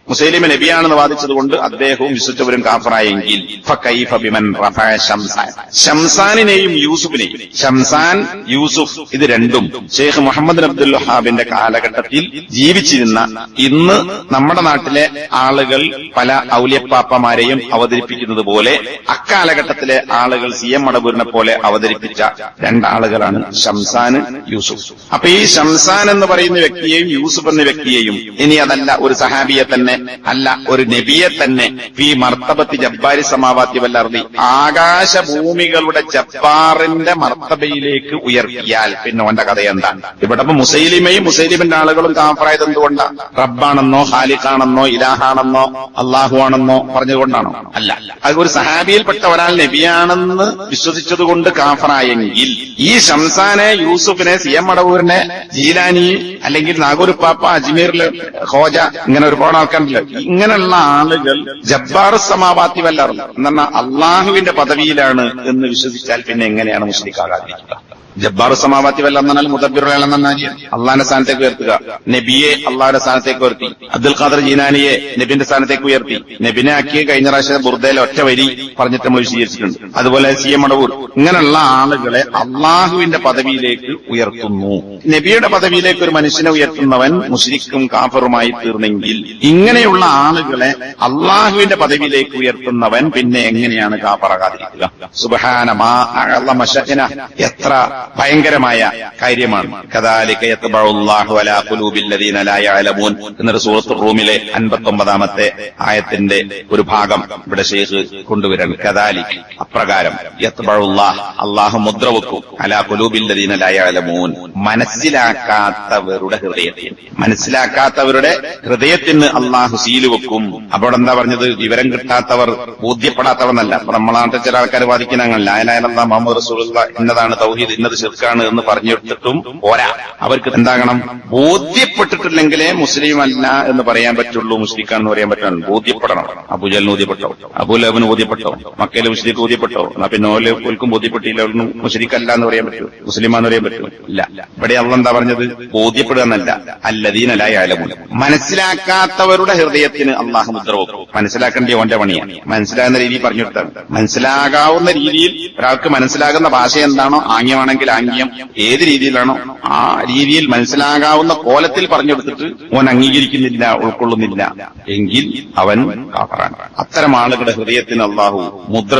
മുസൈലിമ നബിയാണെന്ന് വാദിച്ചതുകൊണ്ട് അദ്ദേഹവും വിശ്വസിച്ചവരും കാഫറായെങ്കിൽ ഫകൈഫ ബിമൻ റഫഅ ശംസാൻ, ശംസാനിനെയും യൂസുഫിനെയും, ശംസാൻ യൂസുഫ് ഇത് രണ്ടും ഷെയ്ഖ് മുഹമ്മദ് അബ്ദുൽ വഹാബിന്റെ കാലഘട്ടത്തിൽ ജീവിച്ചിരുന്ന, ഇന്ന് നമ്മുടെ നാട്ടിലെ ആളുകൾ പല ഔലിയപ്പാപ്പമാരെയും അവതരിപ്പിക്കുന്നത് പോലെ അക്കാലഘട്ടത്തിലെ ആളുകൾ CM മടവൂരിനെ പോലെ അവതരിപ്പിച്ച രണ്ടാളുകളാണ് ശംസാന് യൂസുഫ്. അപ്പൊ ഈ ശംസാൻ എന്ന് പറയുന്ന വ്യക്തിയെയും യൂസുഫ് എന്ന വ്യക്തിയെയും, ഇനി അതല്ല ഒരു സഹാബിയെ തന്നെ അല്ല ഒരു നബിയെ തന്നെ, ഈ മർത്തബത്തി ജബ്ബാരി സമാവാത്തി വല്ലർദി, ആകാശഭൂമികളുടെ ജബ്ബാറിന്റെ മർത്തബയിലേക്ക് ഉയർത്തിയാൽ പിന്നെ അവന്റെ കഥ എന്താണ്? ഇവിടെ ഇപ്പൊ മുസൈലിമയും മുസൈലിമിന്റെ ആളുകളും കാഫറായത് എന്തുകൊണ്ടാണ്? റബ്ബാണെന്നോ ഖാലിഖാണെന്നോ ഇലാഹാണെന്നോ അള്ളാഹു ആണെന്നോ പറഞ്ഞുകൊണ്ടാണോ? അല്ല. അത് ഒരു സഹാബിയിൽപ്പെട്ട ഒരാൾ നബിയാണെന്ന് വിശ്വസിച്ചതുകൊണ്ട് കാഫറായെങ്കിൽ ഈ ശംസാനെ, യൂസുഫിനെ, CM മടവൂരിനെ, ജീലാനി അല്ലെങ്കിൽ നാഗൂർപ്പാപ്പ, അജ്മീറിലെ ഖോജ, ഇങ്ങനെ ഒരുപാട് ആൾക്കാരുണ്ടല്ലോ, ഇങ്ങനെയുള്ള ആളുകൾ ജബ്ബാർ സമാവാത്തി വല്ലർദി എന്ന് പറഞ്ഞാൽ അള്ളാഹുവിന്റെ പദവിയിലാണ് എന്ന് വിശ്വസിച്ചാൽ പിന്നെ എങ്ങനെയാണ് മുശ്രിക്കാകാതിരിക്കുക? ജബ്ബാർ സമാവാത്തി വല്ല എന്നാൽ മുദബ്ബിറുകളെന്നാണ് അള്ളാന്റെ സ്ഥാനത്തേക്ക് ഉയർത്തുക. നബിയെ അള്ളാഹുടെ സ്ഥാനത്തേക്ക് ഉയർത്തി, അബ്ദുൽ ഖാദർ ജീനാനിയെ നബിന്റെ സ്ഥാനത്തേക്ക് ഉയർത്തി. നബിനെ ആക്കിയ കഴിഞ്ഞ പ്രാവശ്യം ബുർദയിലെ ഒറ്റ വരി പറഞ്ഞിട്ട് നമ്മൾ വിശദീകരിച്ചിട്ടുണ്ട്. അതുപോലെ CM മടവൂർ, ഇങ്ങനെയുള്ള ആളുകളെ അള്ളാഹുവിന്റെ പദവിയിലേക്ക് ഉയർത്തുന്നു. നബിയുടെ പദവിയിലേക്ക് ഒരു മനുഷ്യനെ ഉയർത്തുന്നവൻ മുശ്രിക്കും കാഫറുമായി തീർന്നെങ്കിൽ, ഇങ്ങനെയുള്ള ആളുകളെ അള്ളാഹുവിന്റെ പദവിയിലേക്ക് ഉയർത്തുന്നവൻ പിന്നെ എങ്ങനെയാണ് കാഫറാകാതിരിക്കുക? സുബ്ഹാന മാ അഅളമ ശഅന, എത്ര ഭയങ്കരമായ കാര്യമാണ്. കദാലിക യത്ബഉല്ലാഹു അലാ ഖുലൂബിൽ ലദീന ലാ യഅലമൂൻ എന്ന സൂറത്തുർ റൂമിലെ 59ാമത്തെ ആയത്തിന്റെ ഒരു ഭാഗം ഇവിടെ ശൈഖ് കൊണ്ടുവരാൻ. കദാലിക, അപ്രകാരം, യത്ബഉല്ലാഹ്, അല്ലാഹു മുദ്ര വെക്കും, അലാ ഖുലൂബിൽ ലദീന ലാ യഅലമൂൻ, മനസ്സിലാക്കാത്തവരുടെ ഹൃദയത്തിൽ, മനസ്സിലാക്കാത്തവരുടെ ഹൃദയത്തിന് അല്ലാഹു സീല് വെക്കും. അപ്പോൾ എന്താ പറഞ്ഞത്? വിവരം കിട്ടാത്തവർ, ബോധ്യപ്പെടാത്തവർ എന്നല്ല. അപ്പൊ നമ്മളാട്ടെ ചില ആൾക്കാർ വാദിക്കുന്ന അങ്ങനെ ലാ ഇലാഹ ഇല്ലല്ലാഹ് മുഹമ്മദ് റസൂലുള്ളാഹ് എന്നതാണ് തൗഹീദ്, ഇന്നത് ശിർക്കാണ് എന്ന് പറഞ്ഞിട്ടും പോരാ. അവർക്ക് എന്താകണം? ബോധ്യപ്പെട്ടിട്ടില്ലെങ്കിലേ മുസ്ലിം അല്ല എന്ന് പറയാൻ പറ്റുള്ളൂ, മുസ്ലിക്കാണെന്ന് പറയാൻ പറ്റുള്ളൂ. ബോധ്യപ്പെടണം. അബൂജഹലിന് ബോധ്യപ്പെട്ടോ, അബൂലഹബിന് ബോധ്യപ്പെട്ടോ, മക്കയിലെ മുസ്ലിക്ക് ബോധ്യപ്പെട്ടോ, എന്നാ പിന്നെ ഓൽക്കും ബോധ്യപ്പെട്ടില്ല, ഒന്നും മുസ്ലിക്കല്ല എന്ന് പറയാൻ പറ്റുമോ? മുസ്ലിമാന്ന് പറയാൻ പറ്റുമോ? ഇല്ല. ഇവിടെ അള്ളാഹ് എന്താ പറഞ്ഞത്? ബോധ്യപ്പെടുക എന്നല്ല, അല്ലദീന ലാ യഅലമൂൻ, മനസ്സിലാക്കാത്തവരുടെ ഹൃദയത്തിന് അള്ളാഹു മുദ്ര വെക്കും. മനസ്സിലാക്കേണ്ട ഓന്റെ പണിയാണ്. മനസ്സിലാകുന്ന രീതിയിൽ പറഞ്ഞു കൊടുത്താണ്. മനസ്സിലാകാവുന്ന രീതിയിൽ ഒരാൾക്ക് മനസ്സിലാകുന്ന ഭാഷ എന്താണോ, ആംഗ്യമാണെങ്കിൽ ആംഗ്യം, ഏത് രീതിയിലാണോ ആ രീതിയിൽ മനസ്സിലാകാവുന്ന കോലത്തിൽ പറഞ്ഞു കൊടുത്തിട്ട് അവൻ അംഗീകരിക്കുന്നില്ല, ഉൾക്കൊള്ളുന്നില്ല എങ്കിൽ അവൻ കാഫറാണ്. അത്തരം ആളുകളുടെ ഹൃദയത്തിന് അള്ളാഹു മുദ്ര